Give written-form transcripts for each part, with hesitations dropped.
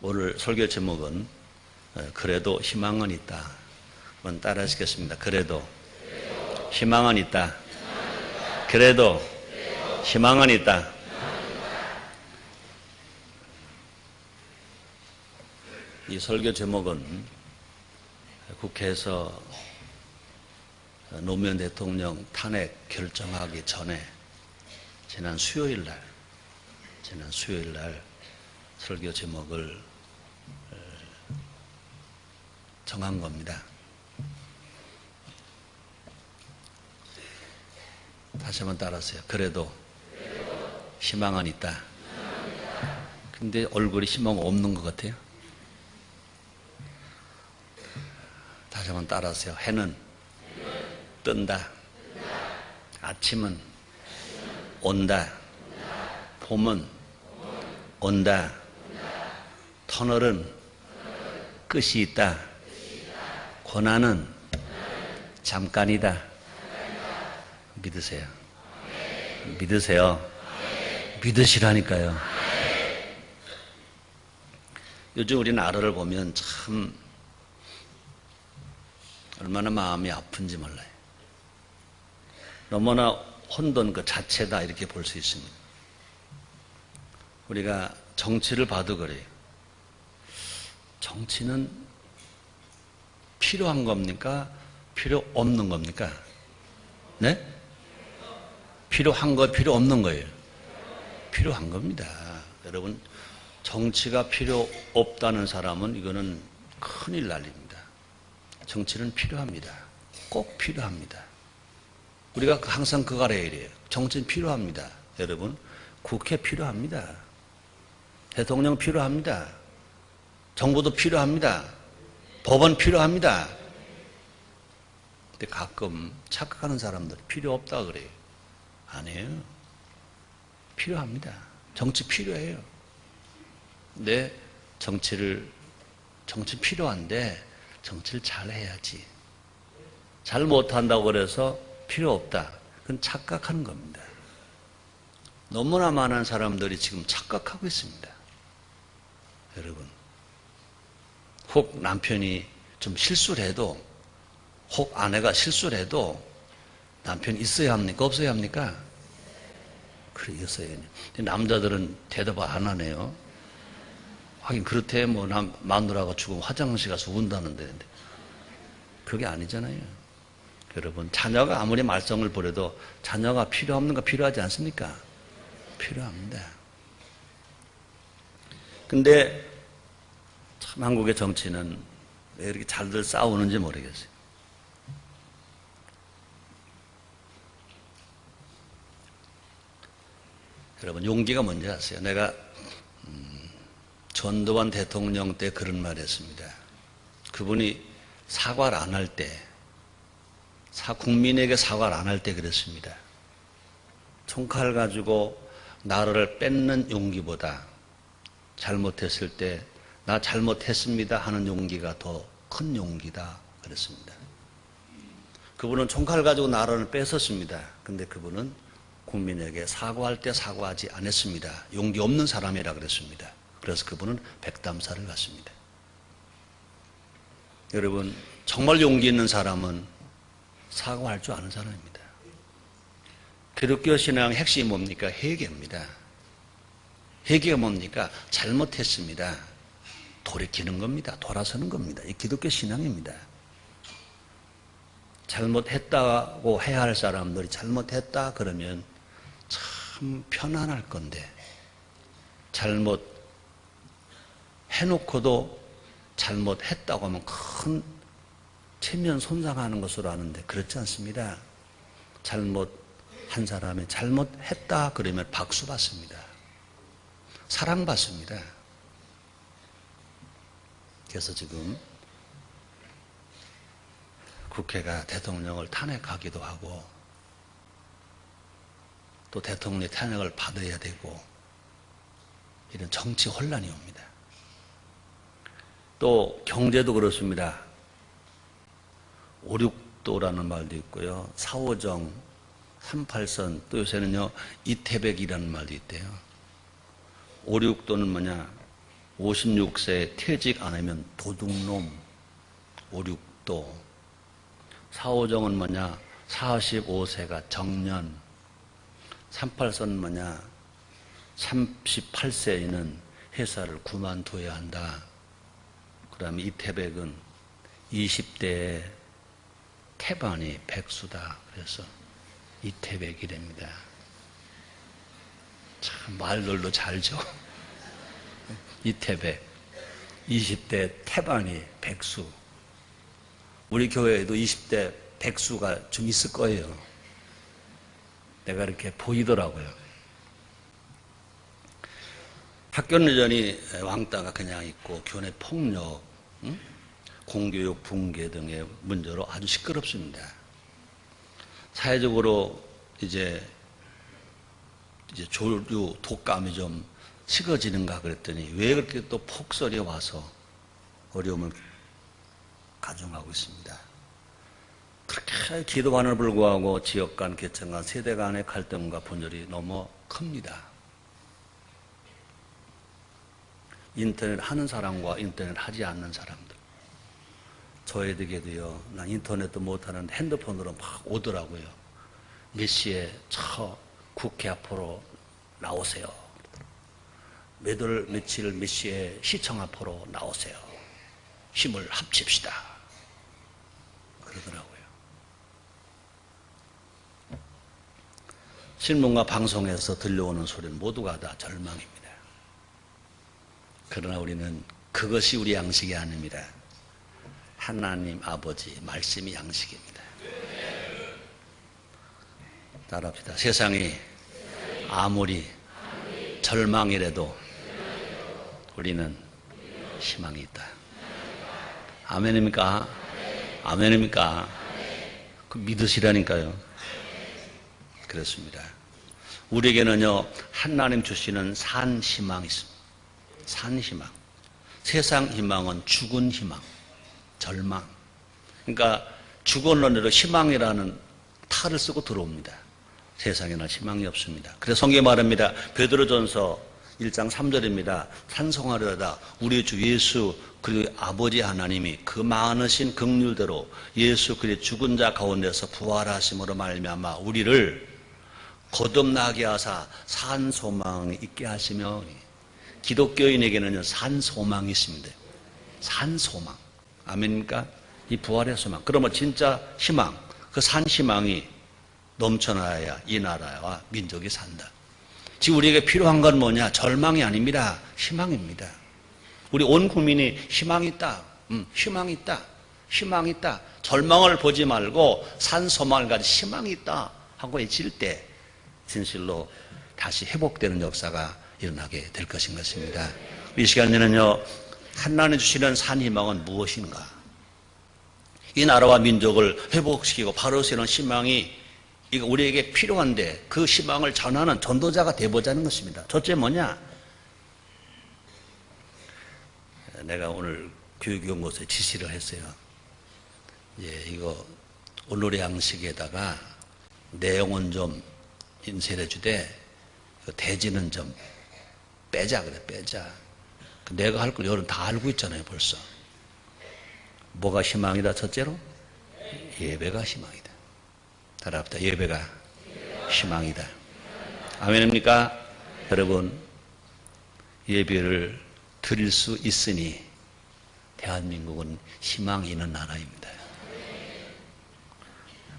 오늘 설교 제목은 그래도 희망은 있다. 한번 따라 하시겠습니다. 그래도 희망은 있다. 그래도 희망은 있다. 이 설교 제목은 국회에서 노무현 대통령 탄핵 결정하기 전에 지난 수요일 날 설교 제목을 정한 겁니다. 다시 한번 따라하세요. 그래도 희망은 있다. 근데 얼굴이 희망 없는 것 같아요. 다시 한번 따라하세요. 해는 뜬다. 아침은 온다. 봄은 온다. 터널은 끝이 있다. 고난은 잠깐이다. 믿으세요. 믿으세요. 믿으시라니까요. 요즘 우리 나라를 보면 참 얼마나 마음이 아픈지 몰라요. 너무나 혼돈 그 자체다 이렇게 볼 수 있습니다. 우리가 정치를 봐도 그래요. 정치는 필요한 겁니까? 필요 없는 겁니까? 네? 필요한 거, 필요 없는 거예요. 필요한 겁니다. 여러분, 정치가 필요 없다는 사람은 이거는 큰일 날 일입니다. 정치는 필요합니다. 꼭 필요합니다. 우리가 항상 그거 알아야 해요. 정치는 필요합니다. 여러분, 국회 필요합니다. 대통령 필요합니다. 정부도 필요합니다. 법원 필요합니다. 근데 가끔 착각하는 사람들 필요 없다 그래요. 아니에요. 필요합니다. 정치 필요해요. 근데 정치 필요한데 정치를 잘 해야지. 잘 못한다고 그래서 필요 없다. 그건 착각하는 겁니다. 너무나 많은 사람들이 지금 착각하고 있습니다. 여러분, 혹 남편이 좀 실수를 해도, 혹 아내가 실수를 해도 남편이 있어야 합니까? 없어야 합니까? 그래, 있어야 해요. 남자들은 대답 안 하네요. 하긴 그렇대. 뭐 마누라가 죽으면 화장실 가서 운다는데 그게 아니잖아요. 여러분, 자녀가 아무리 말썽을 부려도 자녀가 필요 없는가? 필요하지 않습니까? 필요합니다. 근데 참 한국의 정치는 왜 이렇게 잘들 싸우는지 모르겠어요. 여러분, 용기가 뭔지 아세요? 내가 전두환 대통령 때 그런 말 했습니다. 그분이 사과를 안 할 때, 국민에게 사과를 안 할 때 그랬습니다. 총칼 가지고 나라를 뺏는 용기보다 잘못했을 때 나 잘못했습니다 하는 용기가 더 큰 용기다 그랬습니다. 그분은 총칼 가지고 나라를 뺏었습니다. 근데 그분은 국민에게 사과할 때 사과하지 않았습니다. 용기 없는 사람이라 그랬습니다. 그래서 그분은 백담사를 갔습니다. 여러분, 정말 용기 있는 사람은 사과할 줄 아는 사람입니다. 기독교 신앙의 핵심이 뭡니까? 회개입니다. 회개가 뭡니까? 잘못했습니다. 돌이키는 겁니다. 돌아서는 겁니다. 이 기독교 신앙입니다. 잘못했다고 해야 할 사람들이 잘못했다 그러면 참 편안할 건데, 잘못해놓고도 잘못했다고 하면 큰 체면 손상하는 것으로 아는데 그렇지 않습니다. 잘못한 사람이 잘못했다 그러면 박수 받습니다. 사랑받습니다. 그래서 지금 국회가 대통령을 탄핵하기도 하고 또 대통령의 탄핵을 받아야 되고 이런 정치 혼란이 옵니다. 또 경제도 그렇습니다. 5.6도라는 말도 있고요. 4.5정, 38선, 또 요새는요 이태백이라는 말도 있대요. 5.6도는 뭐냐? 56세 퇴직 안 하면 도둑놈, 5, 6도. 4, 5정은 뭐냐? 45세가 정년. 38선은 뭐냐? 38세에는 회사를 그만둬야 한다. 그 다음에 이태백은 20대에 태반이 백수다. 그래서 이태백이랍니다. 참 말들도 잘죠. 이태백 20대 태반이 백수. 우리 교회에도 20대 백수가 좀 있을 거예요. 내가 이렇게 보이더라고요. 학교여전히 왕따가 그냥 있고 교내 폭력, 공교육 붕괴 등의 문제로 아주 시끄럽습니다. 사회적으로 이제 조류 독감이 좀 식어지는가 그랬더니 왜 그렇게 또 폭설이 와서 어려움을 가중하고 있습니다. 그렇게 기도관을 불구하고 지역 간, 계층 간, 세대 간의 갈등과 분열이 너무 큽니다. 인터넷 하는 사람과 인터넷 하지 않는 사람들. 저에게도요, 난 인터넷도 못하는데 핸드폰으로 막 오더라고요. 몇 시에 저 국회 앞으로 나오세요. 몇 월 며칠 몇 시에 시청 앞으로 나오세요. 힘을 합칩시다. 그러더라고요. 신문과 방송에서 들려오는 소리는 모두가 다 절망입니다. 그러나 우리는 그것이 우리 양식이 아닙니다. 하나님 아버지 말씀이 양식입니다. 따라합시다. 세상이 아무리 절망이라도 우리는 희망이 있다. 아멘입니까? 아멘입니까? 그 믿으시라니까요. 그렇습니다. 우리에게는요, 하나님 주시는 산 희망이 있습니다. 산 희망. 세상 희망은 죽은 희망, 절망. 그러니까 죽었는데도 희망이라는 탈을 쓰고 들어옵니다. 세상에는 희망이 없습니다. 그래서 성경에 말합니다. 베드로전서 1장 3절입니다. 찬송하려다 우리 주 예수 그리고 아버지 하나님이 그 많으신 긍휼대로 예수 그리스도 죽은 자 가운데서 부활하심으로 말미암아 우리를 거듭나게 하사 산 소망이 있게 하시며, 기독교인에게는요 산 소망이 있습니다. 산 소망. 아멘입니까? 이 부활의 소망. 그러면 진짜 희망, 그 산 희망이 넘쳐나야 이 나라와 민족이 산다. 지금 우리에게 필요한 건 뭐냐? 절망이 아닙니다. 희망입니다. 우리 온 국민이 희망이 있다. 희망이 있다. 희망이 있다. 절망을 보지 말고 산 소망을 가진 희망이 있다 하고 외칠 때 진실로 다시 회복되는 역사가 일어나게 될 것입니다. 이 시간에는요, 하나님 주시는 산 희망은 무엇인가? 이 나라와 민족을 회복시키고 바로 세우는 희망이 이거 우리에게 필요한데 그 희망을 전하는 전도자가 되보자는 것입니다. 첫째 뭐냐? 내가 오늘 교육연구소에 지시를 했어요. 이거 오늘의 양식에다가 내용은 좀 인쇄해 주되 대지는 좀 빼자 그래. 빼자. 내가 할 걸 여러분 다 알고 있잖아요. 벌써. 뭐가 희망이다? 첫째로 예배가 희망이다. 따라합시다. 예배가 희망이다. 아멘입니까? 여러분, 예배를 드릴 수 있으니 대한민국은 희망이 있는 나라입니다.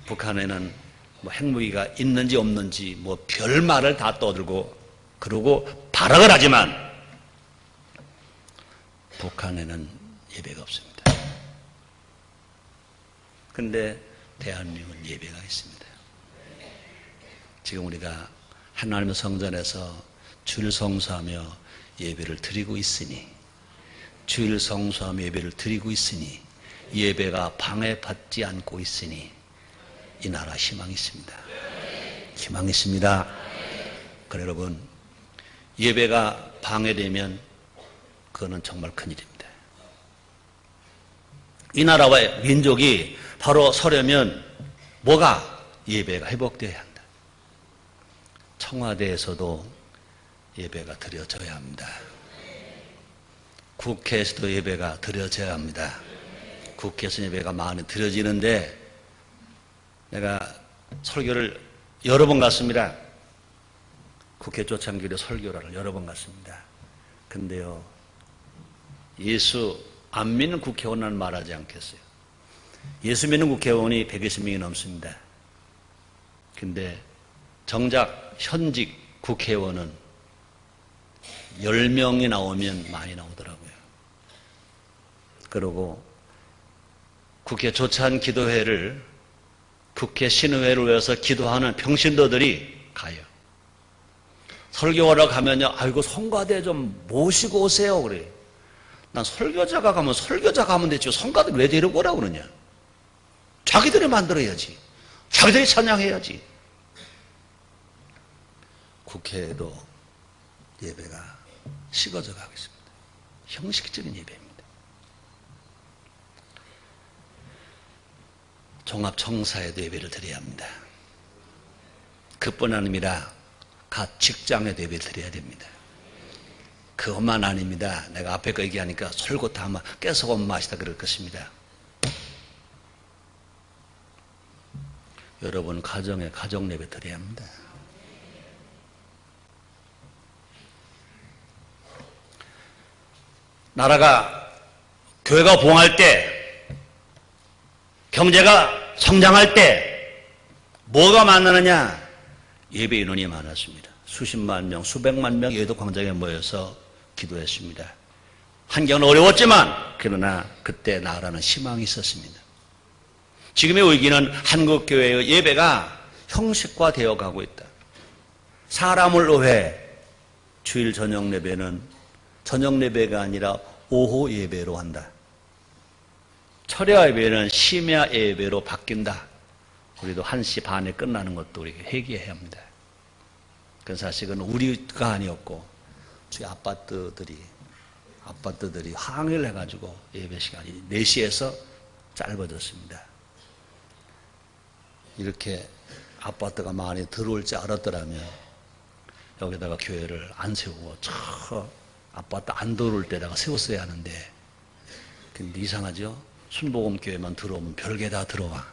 북한에는 뭐 핵무기가 있는지 없는지 뭐 별말을 다 떠들고 그러고 발악을 하지만 북한에는 예배가 없습니다. 그런데 대한민국은 예배가 있습니다. 지금 우리가 하나님의 성전에서 주일 성수하며 예배를 드리고 있으니, 주일 성수하며 예배를 드리고 있으니, 예배가 방해받지 않고 있으니 이 나라 희망이 있습니다. 희망이 있습니다. 그래 여러분, 예배가 방해되면 그거는 정말 큰일입니다. 이 나라와 민족이 바로 서려면 뭐가? 예배가 회복되어야 한다. 청와대에서도 예배가 드려져야 합니다. 국회에서도 예배가 드려져야 합니다. 국회에서 예배가 많이 드려지는데 내가 설교를 여러 번 갔습니다. 국회 초창기에 설교를 여러 번 갔습니다. 근데요, 예수 안 믿는 국회의원은 말하지 않겠어요. 예수 믿는 국회의원이 120명이 넘습니다. 근데 정작 현직 국회의원은 10명이 나오면 많이 나오더라고요. 그리고 국회 조찬 기도회를 국회 신의회를 위해서 기도하는 평신도들이 가요. 설교하러 가면요, 아이고 성가대 좀 모시고 오세요 그래요. 난 설교자가 가면 되지 성가대 왜 데리고 오라고 그러냐. 자기들이 만들어야지. 자기들이 찬양해야지. 국회에도 예배가 식어져 가고 있습니다. 형식적인 예배입니다. 종합청사에도 예배를 드려야 합니다. 그뿐 아닙니다. 각 직장에도 예배를 드려야 됩니다. 그것만 아닙니다. 내가 앞에 거 얘기하니까 설교다 아마 깨서온 맛이다 그럴 것입니다. 여러분 가정에 가정 예배 드려야 합니다. 나라가 교회가 부흥할 때 경제가 성장할 때 뭐가 많느냐? 예배 인원이 많았습니다. 수십만 명, 수백만 명 예도 광장에 모여서 기도했습니다. 환경은 어려웠지만 그러나 그때 나라는 희망이 있었습니다. 지금의 위기는 한국교회의 예배가 형식화되어 가고 있다. 사람을 위해 주일 저녁 예배는 저녁 예배가 아니라 오후 예배로 한다. 철야 예배는 심야 예배로 바뀐다. 우리도 1시 반에 끝나는 것도 우리가 회개해야 합니다. 그 사실은 우리가 아니었고 저희 아파트들이 항의를 해가지고 예배 시간이 4시에서 짧아졌습니다. 이렇게 아파트가 많이 들어올 줄 알았더라면 여기다가 교회를 안 세우고 저 아파트 안 들어올 때다가 세웠어야 하는데, 근데 이상하죠? 순복음교회만 들어오면 별게 다 들어와.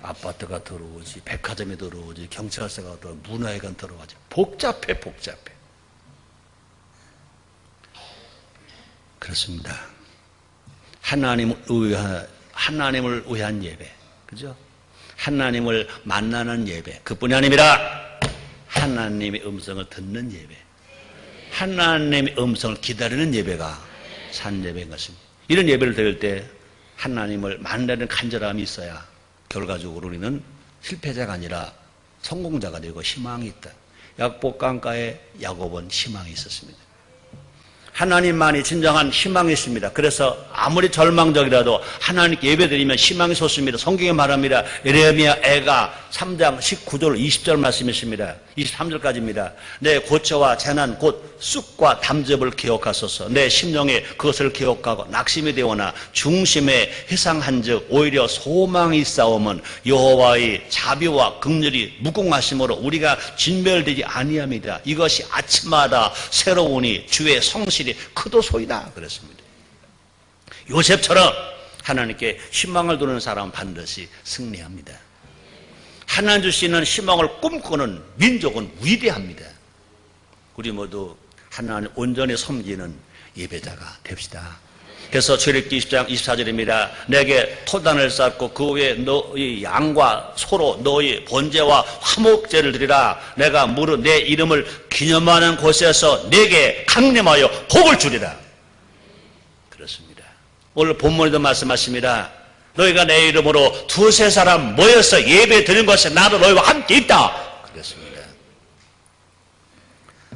아파트가 들어오지, 백화점이 들어오지, 경찰서가 들어오지, 문화회관 들어가지. 복잡해. 그렇습니다. 하나님을 위한 예배, 그죠? 하나님을 만나는 예배, 그뿐이 아니라 하나님의 음성을 듣는 예배, 하나님의 음성을 기다리는 예배가 산 예배인 것입니다. 이런 예배를 드릴 때 하나님을 만나는 간절함이 있어야 결과적으로 우리는 실패자가 아니라 성공자가 되고 희망이 있다. 야곱 강가에 야곱은 희망이 있었습니다. 하나님만이 진정한 희망이 있습니다. 그래서 아무리 절망적이라도 하나님께 예배드리면 희망이 솟습니다. 성경에 말합니다. 예레미야 애가 3장 19절 20절 말씀이 있습니다. 23절까지입니다. 내 고초와 재난 곧 쑥과 담즙을 기억하소서. 내 심령에 그것을 기억하고 낙심이 되오나 중심에 회상한즉 오히려 소망이 있사오면 여호와의 자비와 긍휼이 무궁하심으로 우리가 진멸되지 아니함이다. 이것이 아침마다 새로우니 주의 성실이 크도소이다 그랬습니다. 요셉처럼 하나님께 희망을 두는 사람은 반드시 승리합니다. 하나님 주시는 희망을 꿈꾸는 민족은 위대합니다. 우리 모두 하나님 온전히 섬기는 예배자가 됩시다. 그래서 출애굽기 20장 24절입니다. 내게 토단을 쌓고 그 위에 너희 양과 소로 너희 번제와 화목제를 드리라. 내가 무릇 내 이름을 기념하는 곳에서 내게 강림하여 복을 주리라. 그렇습니다. 오늘 본문에도 말씀하십니다. 너희가 내 이름으로 두세 사람 모여서 예배 드리는 것에 나도 너희와 함께 있다. 그렇습니다.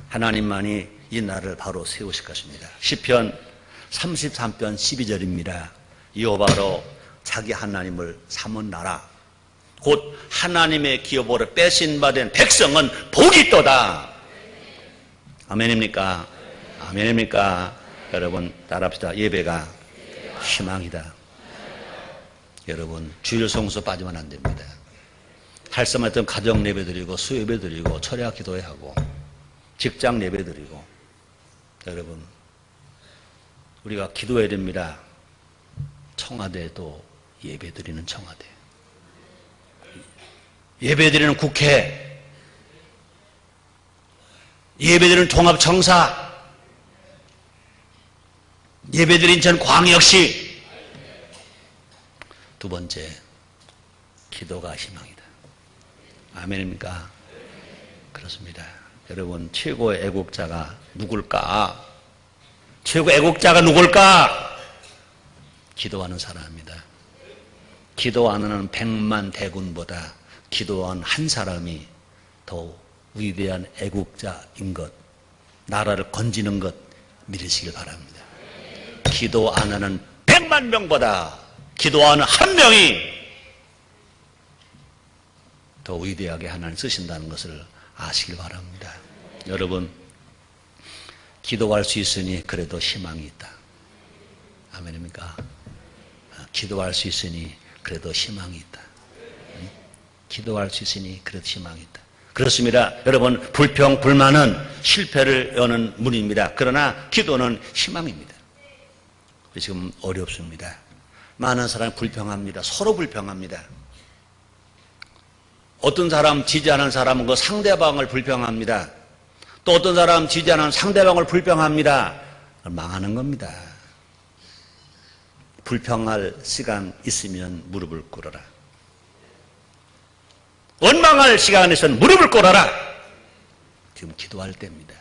하나님만이 이 나라를 바로 세우실 것입니다. 시편 33편 12절입니다. 여호와로 자기 하나님을 삼은 나라 곧 하나님의 기업으로 빼신 바 된 백성은 복이 있도다. 아멘입니까? 아멘입니까? 여러분 따라합시다. 예배가 희망이다. 여러분 주일 성수 빠지면 안 됩니다. 할 수만 가정 예배 드리고 수예배 드리고 철야 기도회 하고 직장 예배 드리고 여러분 우리가 기도해야 됩니다. 청와대도 예배드리는 청와대, 예배드리는 국회, 예배드리는 종합청사, 예배드린 전 광역시. 두 번째, 기도가 희망이다. 아멘입니까? 그렇습니다. 여러분, 최고의 애국자가 누굴까? 최고의 애국자가 누굴까? 기도하는 사람입니다. 기도하는 100만 대군보다 기도한 한 사람이 더 위대한 애국자인 것, 나라를 건지는 것 믿으시길 바랍니다. 기도 안 하는 100만 명보다 기도하는 한 명이 더 위대하게 하나님 쓰신다는 것을 아시길 바랍니다. 여러분, 기도할 수 있으니 그래도 희망이 있다. 아멘입니까? 기도할 수 있으니 그래도 희망이 있다. 기도할 수 있으니 그래도 희망이 있다. 그렇습니다. 여러분, 불평, 불만은 실패를 여는 문입니다. 그러나 기도는 희망입니다. 지금 어렵습니다. 많은 사람이 불평합니다. 서로 불평합니다. 어떤 사람 지지하는 사람은 그 상대방을 불평합니다. 또 어떤 사람 지지하는 상대방을 불평합니다. 망하는 겁니다. 불평할 시간 있으면 무릎을 꿇어라. 원망할 시간 있으면 무릎을 꿇어라. 지금 기도할 때입니다.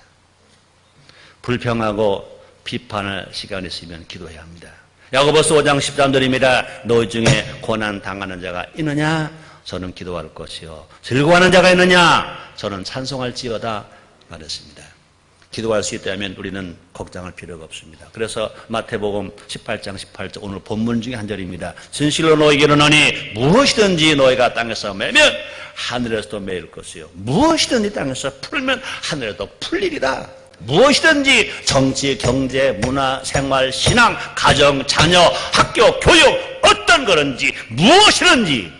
불평하고 비판할 시간 있으면 기도해야 합니다. 야고보서 5장 13절입니다. 너희 중에 고난 당하는 자가 있느냐? 저는 기도할 것이요. 즐거워하는 자가 있느냐? 저는 찬송할지어다 말했습니다. 기도할 수 있다면 우리는 걱정할 필요가 없습니다. 그래서 마태복음 18장 18절 오늘 본문 중에 한 절입니다. 진실로 너희에게 이르노니 무엇이든지 너희가 땅에서 매면 하늘에서도 매일 것이요 무엇이든지 땅에서 풀면 하늘에도 풀리리라. 무엇이든지 정치, 경제, 문화, 생활, 신앙, 가정, 자녀, 학교, 교육 어떤 거든지 무엇이든지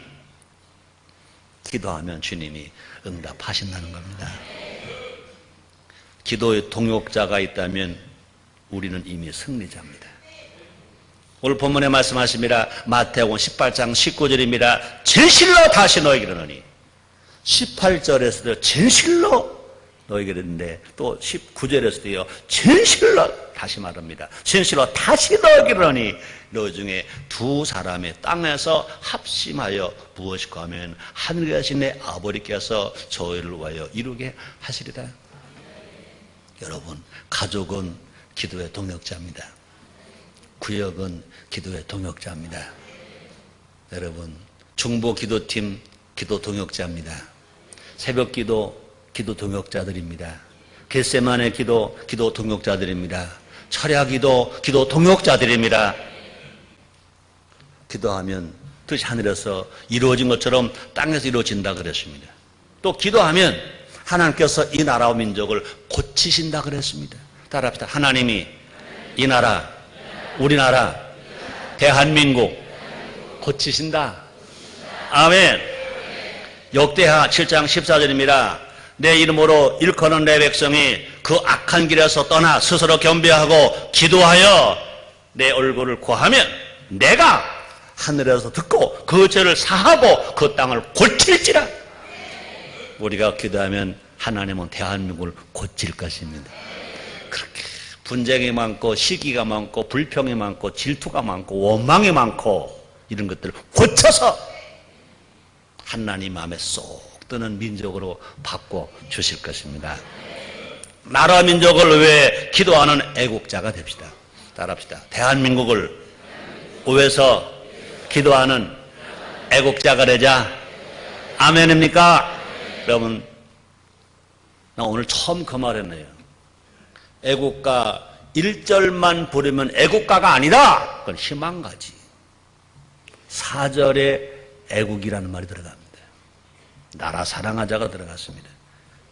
기도하면 주님이 응답하신다는 겁니다. 기도의 동역자가 있다면 우리는 이미 승리자입니다. 오늘 본문에 말씀하십니다. 마태복음 18장 19절입니다. 진실로 다시 너희에게 이르노니 18절에서도 진실로 너희에게 이르는데 또 19절에서도요. 진실로 다시 말합니다. 진실로 다시 너희에게 이르노니 너희 중에 두 사람의 땅에서 합심하여 무엇일까 하면 하늘에 계신 내 아버지께서 저희를 위하여 이루게 하시리라. 여러분, 가족은 기도의 동역자입니다. 구역은 기도의 동역자입니다. 여러분, 중보 기도팀 기도 동역자입니다. 새벽 기도 동역자들입니다. 겟세마네 기도 동역자들입니다. 철야 기도 동역자들입니다. 기도하면 뜻이 하늘에서 이루어진 것처럼 땅에서 이루어진다 그랬습니다. 또 기도하면 하나님께서 이 나라와 민족을 고치신다 그랬습니다. 따라합시다. 하나님이 이 나라, 우리나라, 대한민국 고치신다. 아멘. 역대하 7장 14절입니다. 내 이름으로 일컫는 내 백성이 그 악한 길에서 떠나 스스로 겸비하고 기도하여 내 얼굴을 구하면 내가 하늘에서 듣고 그 죄를 사하고 그 땅을 고칠지라. 우리가 기도하면 하나님은 대한민국을 고칠 것입니다. 그렇게 분쟁이 많고 시기가 많고 불평이 많고 질투가 많고 원망이 많고 이런 것들을 고쳐서 하나님 마음에 쏙 드는 민족으로 바꿔 주실 것입니다. 나라 민족을 위해 기도하는 애국자가 됩시다. 따라합시다. 대한민국을 위해서 기도하는 애국자가 되자. 아멘입니까? 여러분, 나 오늘 처음 그 말했네요. 애국가 1절만 부르면 애국가가 아니다. 그건 희망가지. 4절에 애국이라는 말이 들어갑니다. 나라 사랑하자가 들어갔습니다.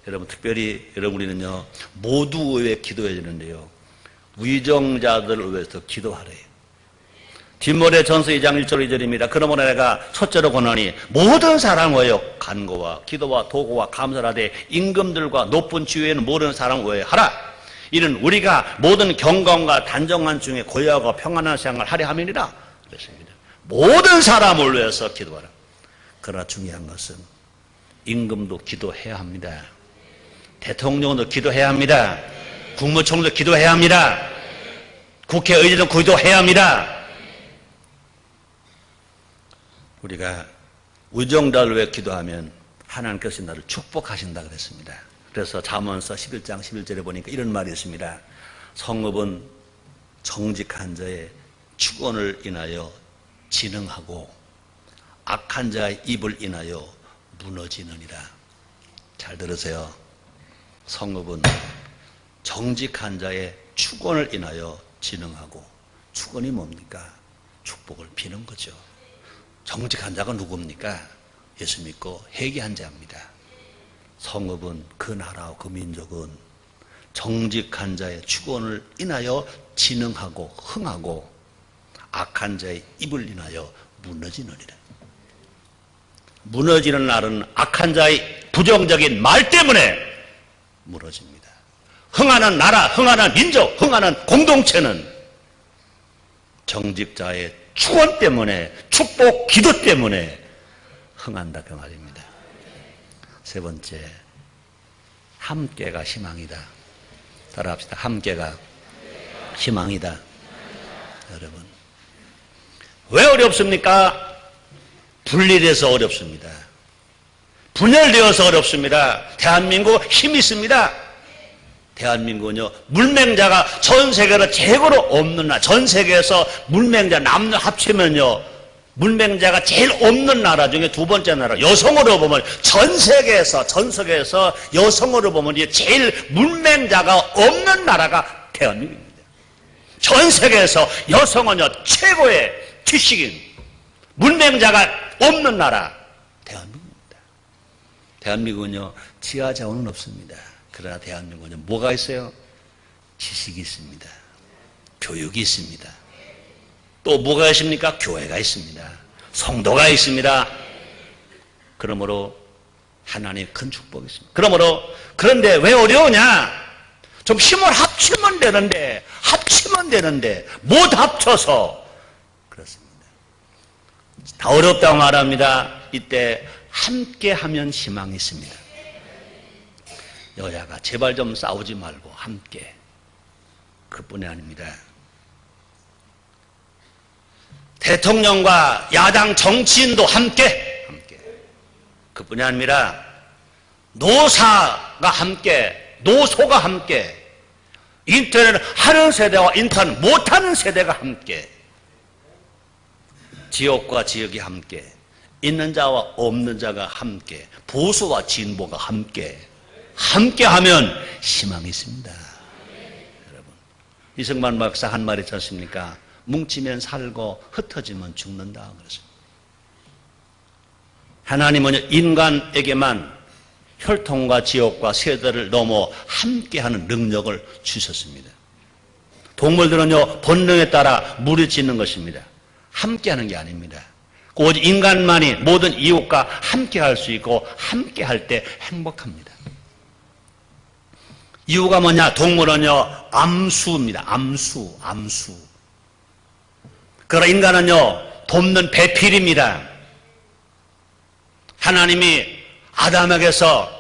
여러분, 특별히 우리는요 모두 위해 기도해야 되는데요, 위정자들을 위해서 기도하래요. 디모데 전서 2장 1절 2절입니다. 그러므로 내가 첫째로 권하니 모든 사람을 위하여 간구와 기도와 도구와 감사를 하되 임금들과 높은 지위에는 모든 사람을 위하여 하라. 이는 우리가 모든 경건과 단정한 중에 고요하고 평안한 생활을 하려 함이니라 그랬습니다. 모든 사람을 위해서 기도하라. 그러나 중요한 것은 임금도 기도해야 합니다. 대통령도 기도해야 합니다. 국무총리도 기도해야 합니다. 국회의장도 기도해야 합니다. 우리가 의정자를 위해 기도하면 하나님께서 나를 축복하신다 그랬습니다. 그래서 잠언서 11장 11절에 보니까 이런 말이 있습니다. 성읍은 정직한 자의 축원을 인하여 진흥하고 악한 자의 입을 인하여 무너지느니라. 잘 들으세요. 성읍은 정직한 자의 축원을 인하여 진흥하고, 축원이 뭡니까? 축복을 비는 거죠. 정직한 자가 누굽니까? 예수 믿고 회개한 자입니다. 성읍은, 그 나라와 그 민족은 정직한 자의 축원을 인하여 진흥하고 흥하고 악한 자의 입을 인하여 무너지느니라. 무너지는 날은 악한 자의 부정적인 말 때문에 무너집니다. 흥하는 나라, 흥하는 민족, 흥하는 공동체는 정직자의 축원 때문에, 축복 기도 때문에 흥한다 그 말입니다. 세 번째, 함께가 희망이다. 따라합시다. 함께가 희망이다. 여러분, 왜 어렵습니까? 분리돼서 어렵습니다. 분열되어서 어렵습니다. 대한민국 힘이 있습니다. 대한민국은요, 물맹자가 전 세계로 최고로 없는 나라, 전 세계에서 물맹자 남녀 합치면요, 물맹자가 제일 없는 나라 중에 두 번째 나라, 여성으로 보면 전 세계에서 여성으로 보면 제일 물맹자가 없는 나라가 대한민국입니다. 전 세계에서 여성은요, 최고의 지식인, 물맹자가 없는 나라, 대한민국입니다. 대한민국은요, 지하 자원은 없습니다. 그러나 대한민국은요, 뭐가 있어요? 지식이 있습니다. 교육이 있습니다. 또 뭐가 있습니까? 교회가 있습니다. 성도가 있습니다. 그러므로 하나님의 큰 축복이 있습니다. 그런데 왜 어려우냐? 좀 힘을 합치면 되는데 못 합쳐서 그렇습니다. 다 어렵다고 말합니다. 이때 함께하면 희망이 있습니다. 여야가 제발 좀 싸우지 말고 함께, 그뿐이 아닙니다. 대통령과 야당 정치인도 함께, 그뿐이 아니라 노사가 함께, 노소가 함께, 인터넷 하는 세대와 인터넷 못하는 세대가 함께, 지역과 지역이 함께, 있는 자와 없는 자가 함께, 보수와 진보가 함께하면 희망이 있습니다. 여러분, 이승만 박사 한 말 있지 않습니까? 뭉치면 살고 흩어지면 죽는다 그랬습니다. 하나님은 인간에게만 혈통과 지역과 세대를 넘어 함께하는 능력을 주셨습니다. 동물들은요, 본능에 따라 무리짓는 것입니다. 함께하는 게 아닙니다. 오직 인간만이 모든 이웃과 함께할 수 있고 함께할 때 행복합니다. 이유가 뭐냐? 동물은요, 암수입니다. 암수. 그러나 인간은요, 돕는 배필입니다. 하나님이 아담에게서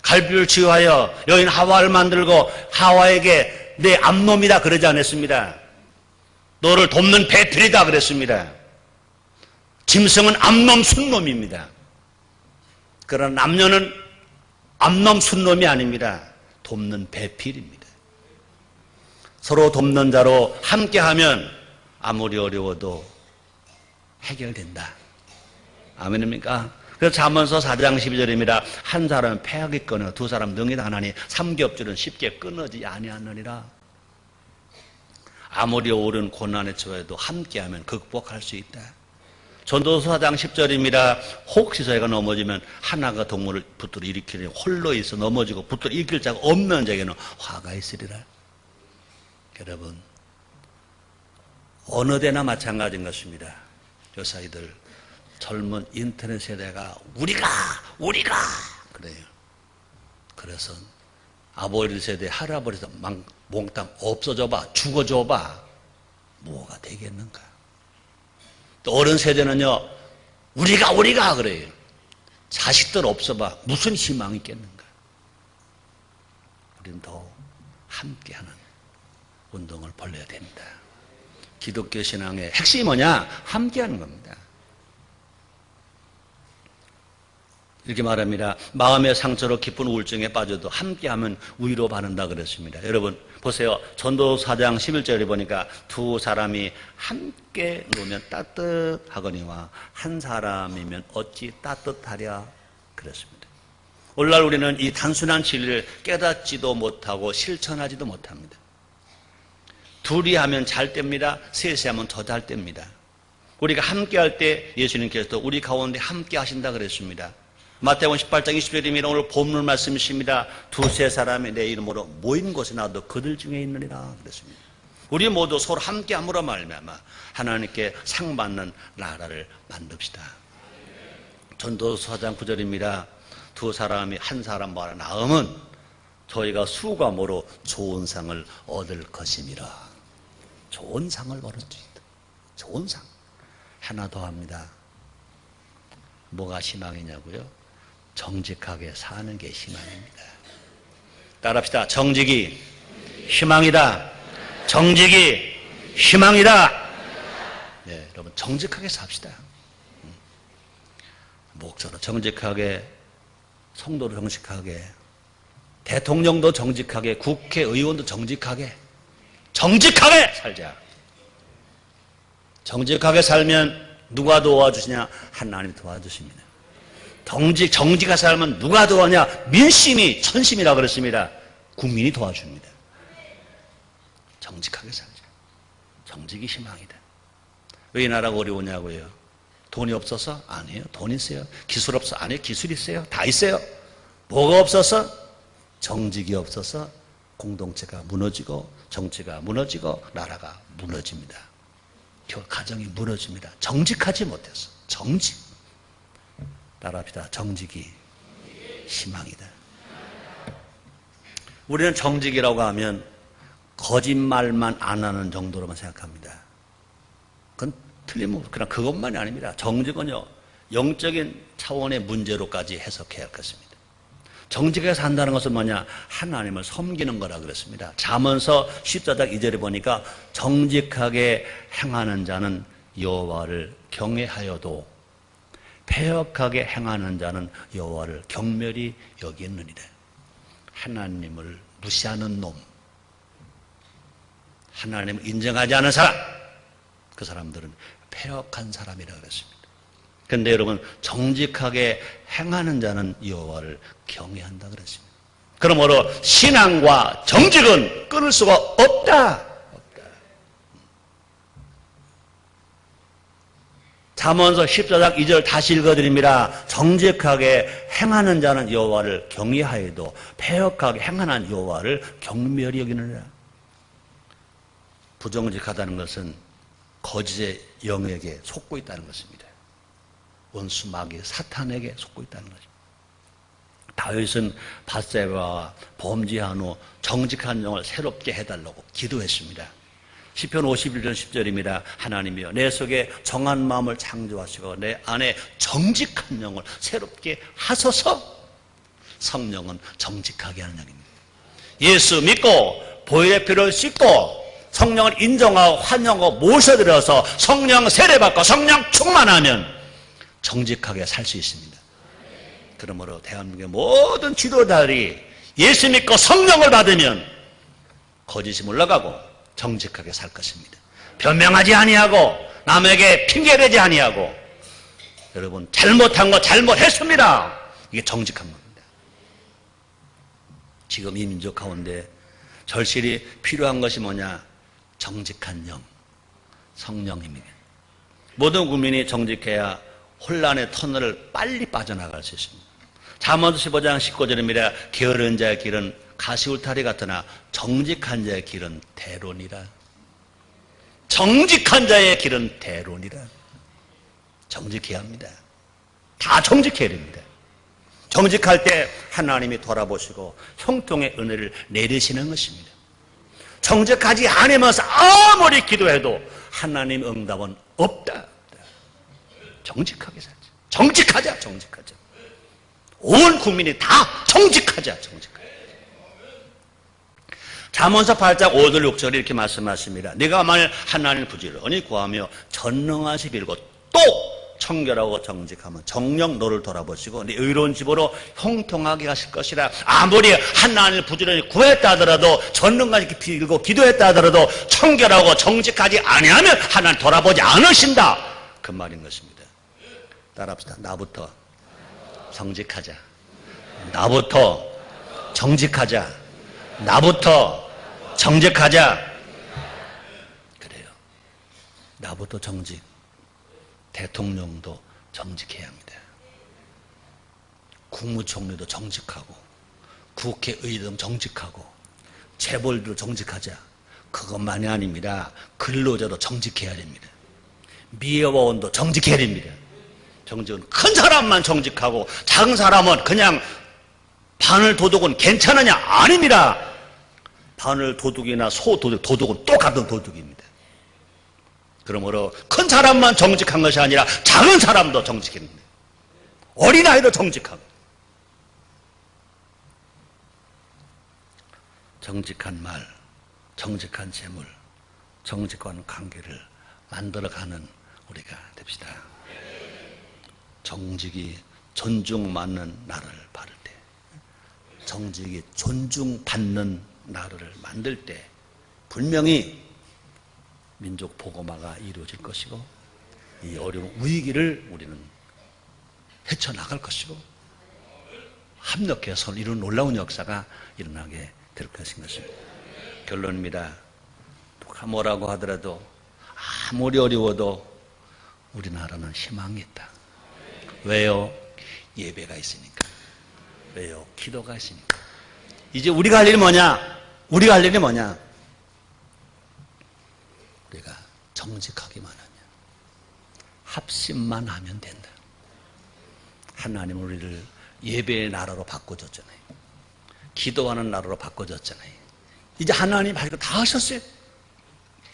갈비를 치유하여 여인 하와를 만들고 하와에게 내 암놈이다 그러지 않았습니다. 너를 돕는 배필이다 그랬습니다. 짐승은 암놈 순놈입니다. 그러나 남녀는 암놈 순놈이 아닙니다. 돕는 배필입니다. 서로 돕는 자로 함께하면 아무리 어려워도 해결된다. 아멘입니까? 그래서 잠언서 4장 12절입니다. 한 사람은 패하기 끊어 두 사람 능히 하나니 삼겹줄은 쉽게 끊어지지 아니하느니라. 아무리 오른 고난에 처해도 함께하면 극복할 수 있다. 전도서 4장 10절입니다. 혹시 저희가 넘어지면 하나가 동물을 붙들어 일으키니 홀로 있어 넘어지고 붙들어 일으킬 자가 없는 자에게는 화가 있으리라. 여러분, 어느 데나 마찬가지인 것입니다. 요사이들 젊은 인터넷 세대가 우리가 그래요. 그래서 아버지 세대, 할아버지 세대 몽땅 없어져봐, 죽어줘봐. 뭐가 되겠는가? 또 어른 세대는요, 우리가 그래요. 자식들 없어봐. 무슨 희망이 있겠는가? 우리는 더 함께하는 운동을 벌여야 됩니다. 기독교 신앙의 핵심이 뭐냐? 함께하는 겁니다. 이렇게 말합니다. 마음의 상처로 깊은 우울증에 빠져도 함께하면 위로받는다 그랬습니다. 여러분 보세요. 전도서 4장 11절에 보니까 두 사람이 함께 놓으면 따뜻하거니와 한 사람이면 어찌 따뜻하랴 그랬습니다. 오늘날 우리는 이 단순한 진리를 깨닫지도 못하고 실천하지도 못합니다. 둘이 하면 잘 됩니다. 셋이 하면 더 잘 됩니다. 우리가 함께 할 때 예수님께서도 우리 가운데 함께 하신다 그랬습니다. 마태복음 18장 20절입니다. 오늘 본문 말씀이십니다. 두세 사람이 내 이름으로 모인 곳에 나도 그들 중에 있느니라 그랬습니다. 우리 모두 서로 함께 함으로 말미암아 하나님께 상받는 나라를 만듭시다. 전도서 4장 9절입니다. 두 사람이 한 사람 말아 나으면 저희가 수고함으로 좋은 상을 얻을 것임이라. 좋은 상을 얻었습니다. 좋은 상. 하나 더 합니다. 뭐가 희망이냐고요? 정직하게 사는 게 희망입니다. 따라합시다. 정직이 희망이다. 정직이 희망이다. 네, 여러분 정직하게 삽시다. 목사도 정직하게, 성도도 정직하게, 대통령도 정직하게, 국회의원도 정직하게 살자. 정직하게 살면 누가 도와주시냐? 하나님이 도와주십니다. 정직하게 살면 누가 도와냐? 민심이 천심이라고 그랬습니다. 국민이 도와줍니다. 정직하게 살자. 정직이 희망이다. 왜 이 나라가 어려우냐고요? 돈이 없어서? 아니에요. 돈 있어요. 기술 없어? 아니에요. 기술 있어요. 다 있어요. 뭐가 없어서? 정직이 없어서 공동체가 무너지고 정치가 무너지고 나라가 무너집니다. 가정이 무너집니다. 정직하지 못해서. 정직. 따라합시다. 정직이 희망이다. 우리는 정직이라고 하면 거짓말만 안 하는 정도로만 생각합니다. 그건 틀림없고 그냥 그것만이 아닙니다. 정직은요, 영적인 차원의 문제로까지 해석해야 할 것입니다. 정직하게 산다는 것은 뭐냐? 하나님을 섬기는 거라 그랬습니다. 잠언서 14장 2절에 보니까 정직하게 행하는 자는 여호와를 경외하여도 패역하게 행하는 자는 여호와를 경멸히 여기느니라. 하나님을 무시하는 놈, 하나님을 인정하지 않은 사람, 그 사람들은 패역한 사람이라 그랬습니다. 그런데 여러분 정직하게 행하는 자는 여호와를 경외한다 그랬습니다. 그러므로 신앙과 정직은 끊을 수가 없다. 잠언서 14장 2절 다시 읽어드립니다. 정직하게 행하는 자는 여호와를 경외하여도 패역하게 행하는 여호와를 경멸히 여기느니라. 부정직하다는 것은 거짓의 영에게 속고 있다는 것입니다. 원수 마귀 사탄에게 속고 있다는 것입니다. 다윗은 밧세바와 범죄한 후 정직한 영을 새롭게 해달라고 기도했습니다. 시편 51편 10절입니다. 하나님이여 내 속에 정한 마음을 창조하시고 내 안에 정직한 영을 새롭게 하소서. 성령은 정직하게 하는 영입니다. 예수 믿고 보혈의 피를 씻고 성령을 인정하고 환영하고 모셔들여서 성령 세례받고 성령 충만하면 정직하게 살 수 있습니다. 그러므로 대한민국의 모든 지도자들이 예수 믿고 성령을 받으면 거짓이 물러가고 정직하게 살 것입니다. 변명하지 아니하고 남에게 핑계대지 아니하고 여러분 잘못한 거 잘못했습니다. 이게 정직한 겁니다. 지금 이 민족 가운데 절실히 필요한 것이 뭐냐? 정직한 영, 성령입니다. 모든 국민이 정직해야 혼란의 터널을 빨리 빠져나갈 수 있습니다. 잠언서 15장 19절입니다. 게으른 자의 길은 가시울타리 같으나 정직한 자의 길은 대론이라. 정직한 자의 길은 대론이라. 정직해야 합니다. 다 정직해야 됩니다. 정직할 때 하나님이 돌아보시고 형통의 은혜를 내리시는 것입니다. 정직하지 않으면서 아무리 기도해도 하나님 응답은 없다. 정직하게 살자. 정직하자. 온 국민이 다 정직하자. 잠언서 8장 5절 6절에 이렇게 말씀하십니다. 네가 만일 하나님을 부지런히 구하며 전능하시 빌고 또 청결하고 정직하면 정녕 너를 돌아보시고 네 의로운 집으로 형통하게 하실 것이라. 아무리 하나님을 부지런히 구했다 하더라도 전능하게 빌고 기도했다 하더라도 청결하고 정직하지 아니하면 하나님 돌아보지 않으신다. 그 말인 것입니다. 따라합시다. 나부터 정직하자. 나부터 정직하자. 나부터 정직하자. 그래요. 나부터 정직. 대통령도 정직해야 합니다. 국무총리도 정직하고 국회의원 정직하고 재벌도 정직하자. 그것만이 아닙니다. 근로자도 정직해야 됩니다. 미화원도 정직해야 됩니다. 정직은 큰 사람만 정직하고 작은 사람은 그냥 바늘 도둑은 괜찮으냐? 아닙니다. 바늘 도둑이나 소 도둑, 도둑은 똑같은 도둑입니다. 그러므로 큰 사람만 정직한 것이 아니라 작은 사람도 정직합니다. 어린아이도 정직하고. 정직한 말, 정직한 재물, 정직한 관계를 만들어가는 우리가 됩시다. 정직이 존중받는 나라를 바를 때, 정직이 존중받는 나라를 만들 때 분명히 민족 복음화가 이루어질 것이고 이 어려운 위기를 우리는 헤쳐나갈 것이고 합력해서 이런 놀라운 역사가 일어나게 될 것인 것입니다. 결론입니다. 누가 뭐라고 하더라도 아무리 어려워도 우리나라는 희망이 있다. 왜요? 예배가 있으니까. 왜요? 기도가 있으니까. 이제 우리가 할 일이 뭐냐? 우리가 할 일이 뭐냐? 우리가 정직하기만 하냐? 합심만 하면 된다. 하나님 우리를 예배의 나라로 바꿔줬잖아요. 기도하는 나라로 바꿔줬잖아요. 이제 하나님 할 거 다 하셨어요.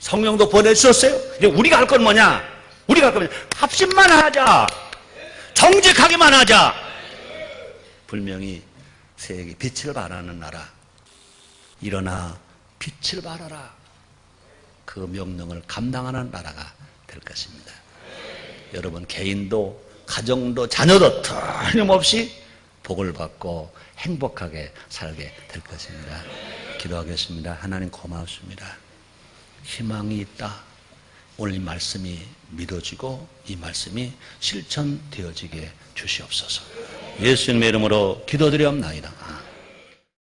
성령도 보내주셨어요. 이제 우리가 할 건 뭐냐? 우리가 할 건 뭐냐? 합심만 하자. 정직하기만 하자. 분명히 세계 빛을 발하는 나라. 일어나 빛을 발하라. 그 명령을 감당하는 나라가 될 것입니다. 여러분 개인도 가정도 자녀도 틀림없이 복을 받고 행복하게 살게 될 것입니다. 기도하겠습니다. 하나님 고맙습니다. 희망이 있다. 오늘 이 말씀이 믿어지고 이 말씀이 실천되어지게 주시옵소서. 예수님의 이름으로 기도드리옵나이다.